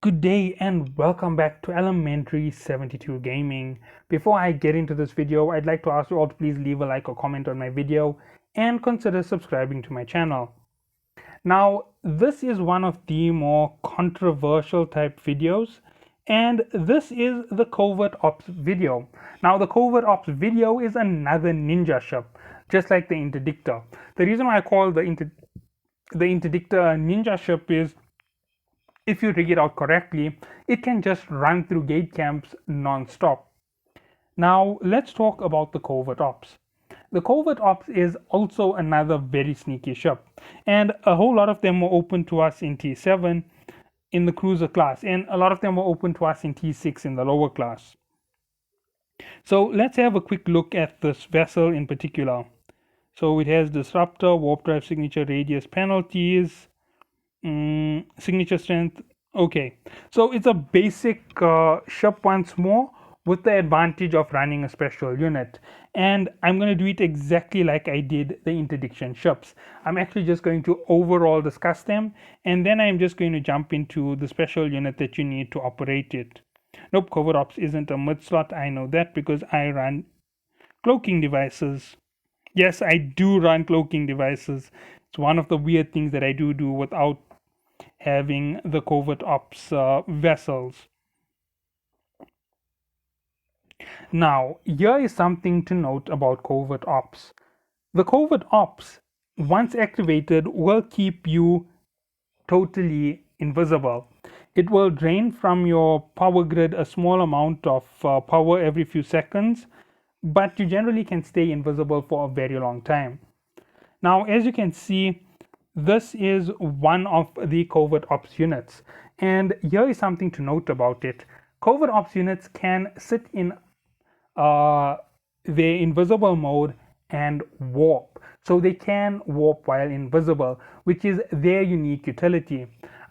Good day and welcome back to Elementary 72 Gaming. Before I get into this video, I'd like to ask you all to please leave a like or comment on my video and consider subscribing to my channel. Now, this is one of the more controversial type videos, and this is the Covert Ops video. Now, the Covert Ops video is another ninja ship, just like the Interdictor. The reason why I call the Interdictor a ninja ship is if you rig it out correctly, it can just run through gate camps non-stop. Now let's talk about the Covert Ops. The Covert Ops is also another very sneaky ship, and a whole lot of them were open to us in T7 in the cruiser class, and a lot of them were open to us in T6 in the lower class. So let's have a quick look at this vessel in particular. So it has disruptor, warp drive signature, radius penalties, signature strength. Okay, so it's a basic ship once more with the advantage of running a special unit, and I'm going to do it exactly like I did the interdiction ships. I'm actually just going to overall discuss them, and then I'm just going to jump into the special unit that you need to operate it. Nope, Covert Ops isn't a mid slot. I know that because I run cloaking devices. Yes, I do run cloaking devices. It's one of the weird things that I do without having the Covert Ops vessels. Now, here is something to note about Covert Ops. The Covert Ops, once activated, will keep you totally invisible. It will drain from your power grid a small amount of power every few seconds, but you generally can stay invisible for a very long time. Now, as you can see, this is one of the Covert Ops units, and here is something to note about it. Covert Ops units can sit in their invisible mode and warp. So they can warp while invisible, which is their unique utility.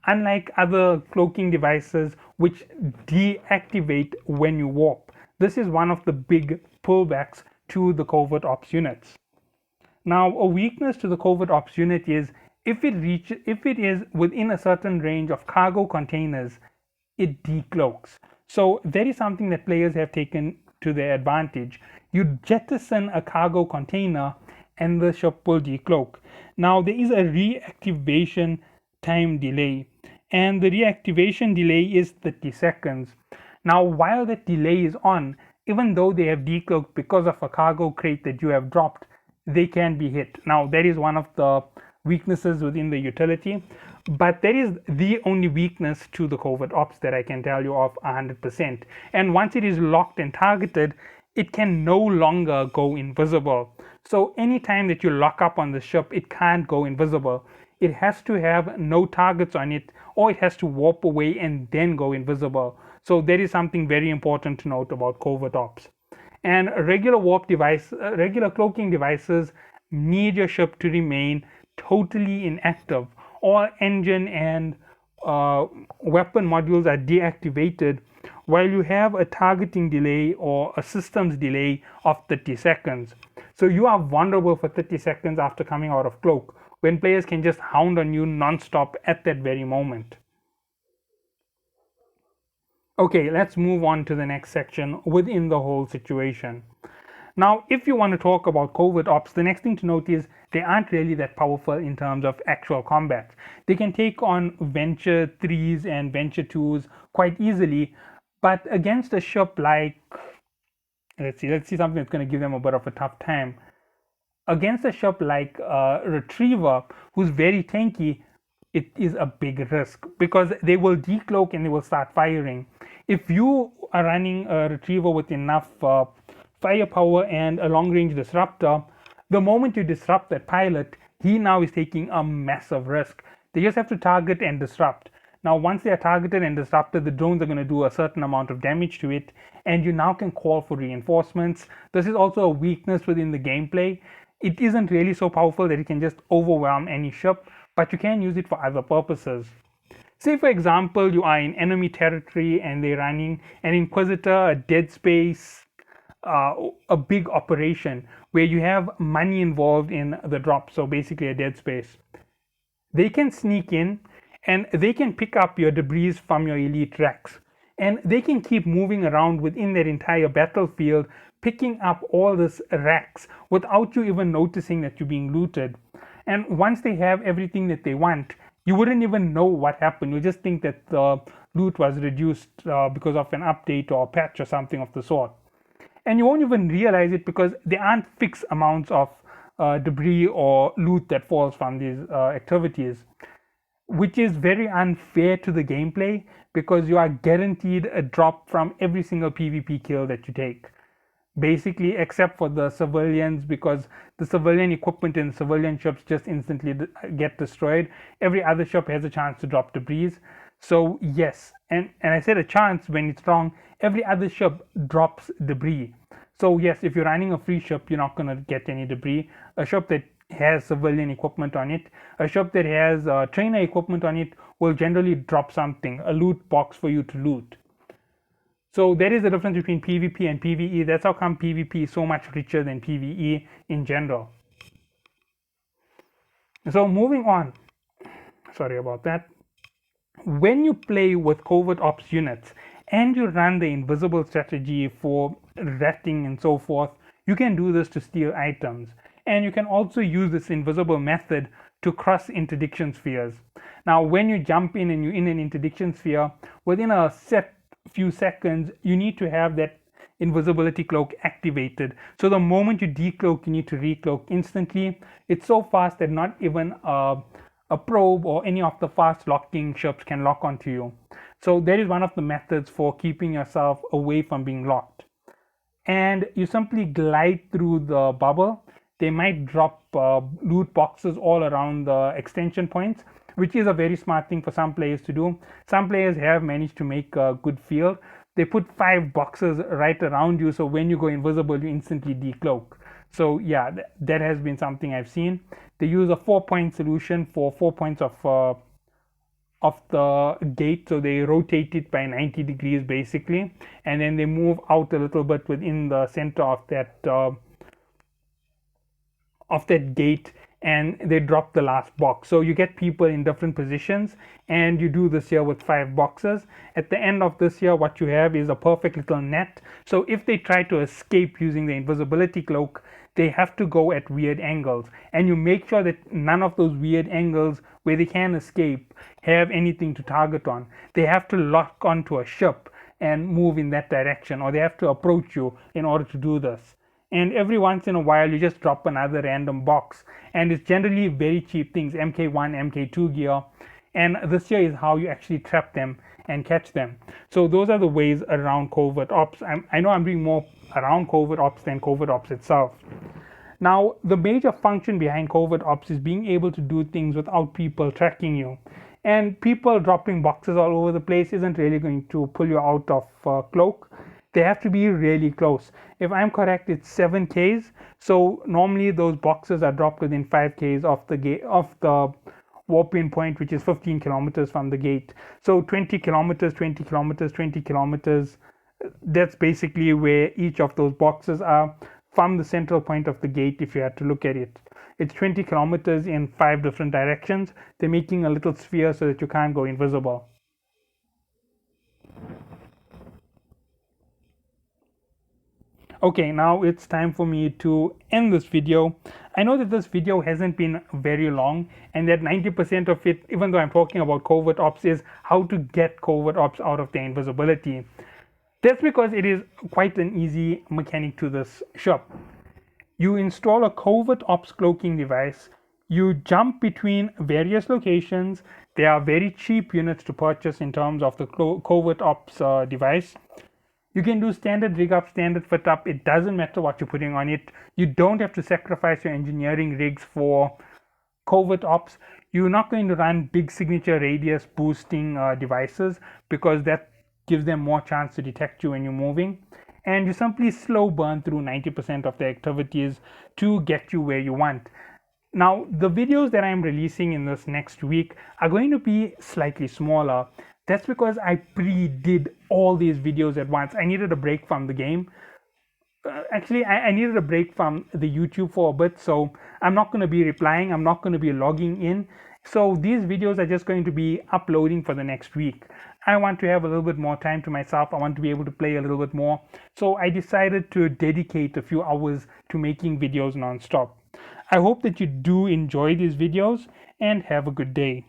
Unlike other cloaking devices which deactivate when you warp, this is one of the big pullbacks to the Covert Ops units. Now, a weakness to the Covert Ops unit is if it is within a certain range of cargo containers, it decloaks. So that is something that players have taken to their advantage. You jettison a cargo container and the ship will decloak. Now there is a reactivation time delay, and the reactivation delay is 30 seconds. Now while that delay is on, even though they have decloaked because of a cargo crate that you have dropped, they can be hit. Now that is one of the weaknesses within the utility, but that is the only weakness to the Covert Ops that I can tell you of 100%. And once it is locked and targeted, it can no longer go invisible. So anytime that you lock up on the ship, it can't go invisible. It has to have no targets on it, or it has to warp away and then go invisible. So that is something very important to note about Covert Ops. And regular cloaking devices need your ship to remain totally inactive. All engine and weapon modules are deactivated while you have a targeting delay or a systems delay of 30 seconds. So you are vulnerable for 30 seconds after coming out of cloak, when players can just hound on you non-stop at that very moment. Okay, let's move on to the next section within the whole situation. Now, if you want to talk about Covert Ops, the next thing to note is they aren't really that powerful in terms of actual combat. They can take on Venture 3s and Venture 2s quite easily, but against a ship like, let's see something that's going to give them a bit of a tough time. Against a ship like Retriever, who's very tanky, it is a big risk because they will decloak and they will start firing. If you are running a Retriever with enough firepower and a long-range disruptor, the moment you disrupt that pilot, he now is taking a massive risk. They just have to target and disrupt. Now once they are targeted and disrupted, the drones are going to do a certain amount of damage to it, and you now can call for reinforcements. This is also a weakness within the gameplay. It isn't really so powerful that it can just overwhelm any ship, but you can use it for other purposes. Say for example, you are in enemy territory and they're running an Inquisitor, a Dead Space, a big operation where you have money involved in the drop, so basically a dead space. They can sneak in and they can pick up your debris from your elite racks. And they can keep moving around within their entire battlefield, picking up all these racks without you even noticing that you're being looted. And once they have everything that they want, you wouldn't even know what happened. You just think that the loot was reduced because of an update or a patch or something of the sort. And you won't even realize it because there aren't fixed amounts of debris or loot that falls from these activities, which is very unfair to the gameplay because you are guaranteed a drop from every single PvP kill that you take. Basically, except for the civilians, because the civilian equipment in the civilian shops just instantly get destroyed. Every other shop has a chance to drop debris. So yes, and I said a chance when it's wrong. Every other shop drops debris. So yes, if you're running a free shop, you're not going to get any debris. A shop that has civilian equipment on it, a shop that has trainer equipment on it will generally drop something, a loot box for you to loot. So there is a difference between PvP and PvE. That's how come PvP is so much richer than PvE in general. So moving on, sorry about that. When you play with Covert Ops units and you run the invisible strategy for ratting and so forth, you can do this to steal items. And you can also use this invisible method to cross interdiction spheres. Now, when you jump in and you're in an interdiction sphere, within a set few seconds, you need to have that invisibility cloak activated. So the moment you decloak, you need to recloak instantly. It's so fast that not even a probe or any of the fast locking ships can lock onto you. So that is one of the methods for keeping yourself away from being locked. And you simply glide through the bubble. They might drop loot boxes all around the extension points, which is a very smart thing for some players to do. Some players have managed to make a good field. They put 5 boxes right around you, so when you go invisible, you instantly decloak. So yeah, that has been something I've seen. They use a 4-point solution for 4 points of the gate, so they rotate it by 90 degrees basically, and then they move out a little bit within the center of that gate, and they drop the last box. So you get people in different positions, and you do this here with 5 boxes. At the end of this here, what you have is a perfect little net. So if they try to escape using the invisibility cloak, they have to go at weird angles, and you make sure that none of those weird angles where they can escape have anything to target on. They have to lock onto a ship and move in that direction, or they have to approach you in order to do this. And every once in a while you just drop another random box, and it's generally very cheap things, MK1, MK2 gear, and this here is how you actually trap them and catch them. So those are the ways around Covert Ops. I know I'm doing more around Covert Ops than Covert Ops itself. Now, the major function behind Covert Ops is being able to do things without people tracking you. And people dropping boxes all over the place isn't really going to pull you out of cloak. They have to be really close. If I'm correct, it's 7Ks. So normally those boxes are dropped within 5Ks of the gate, of the warp-in point, which is 15 kilometers from the gate. So 20 kilometers, 20 kilometers, 20 kilometers. That's basically where each of those boxes are from the central point of the gate. If you had to look at it, it's 20 kilometers in 5 different directions. They're making a little sphere so that you can't go invisible. Okay, now it's time for me to end this video. I know that this video hasn't been very long, and that 90% of it, even though I'm talking about Covert Ops, is how to get Covert Ops out of their invisibility. That's because it is quite an easy mechanic to this shop. You install a Covert Ops cloaking device. You jump between various locations. They are very cheap units to purchase in terms of the Covert Ops device. You can do standard rig up, standard fit up. It doesn't matter what you're putting on it. You don't have to sacrifice your engineering rigs for Covert Ops. You're not going to run big signature radius boosting devices because that gives them more chance to detect you when you're moving. And you simply slow burn through 90% of the activities to get you where you want. Now, the videos that I'm releasing in this next week are going to be slightly smaller. That's because I pre-did all these videos at once. I needed a break from the game. Actually, I needed a break from the YouTube for a bit, so I'm not going to be replying. I'm not going to be logging in. So these videos are just going to be uploading for the next week. I want to have a little bit more time to myself. I want to be able to play a little bit more. So I decided to dedicate a few hours to making videos nonstop. I hope that you do enjoy these videos and have a good day.